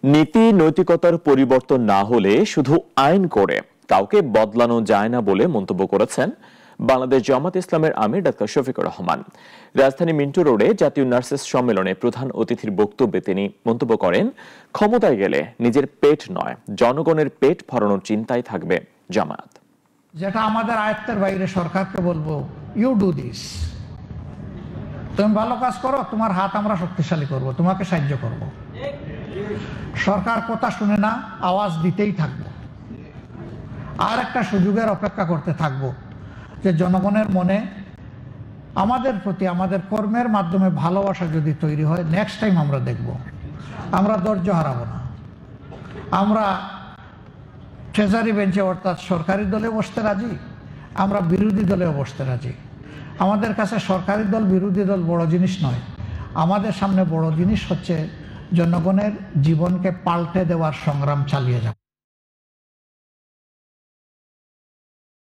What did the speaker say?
নীতি নৈতিকতার পরিবর্তন না হলে শুধু আইন করে কাউকে বদলানো যায় না বলে মন্তব্য করেছেন বাংলাদেশ জামাত ইসলামের আমির ডাক্তার শফিকুর রহমান। রাজধানী মিন্টো রোডে জাতীয় নার্সেস সম্মেলনে প্রধান অতিথির বক্তব্যে তিনি মন্তব্য করেন, ক্ষমতায় গেলে নিজের পেট নয়, জনগণের পেট ভরানোর চিন্তায় থাকবে জামাত। যেটা আমাদের আয়ত্তের বাইরে, সরকারকে বলবো, ইউ ডু দিস, তুমি ভালো কাজ করো, তোমার হাত আমরা শক্তিশালী করব, তোমাকে সাহায্য করব। সরকার কথা শুনে না, আওয়াজ দিতেই থাকবো। আর একটা সুযোগের অপেক্ষা করতে থাকবো যে জনগণের মনে আমাদের প্রতি আমাদের কর্মের মাধ্যমে ভালোবাসা যদি তৈরি হয়, নেক্সট টাইম আমরা দেখব। আমরা ধৈর্য হারাবো না। আমরা ট্রেজারি বেঞ্চে অর্থাৎ সরকারি দলে বসতে রাজি, আমরা বিরোধী দলেও বসতে রাজি। আমাদের কাছে সরকারি দল বিরোধী দল বড় জিনিস নয়। আমাদের সামনে বড় জিনিস হচ্ছে জনগণের জীবনকে পাল্টে দেওয়ার সংগ্রাম চালিয়ে যাওয়া।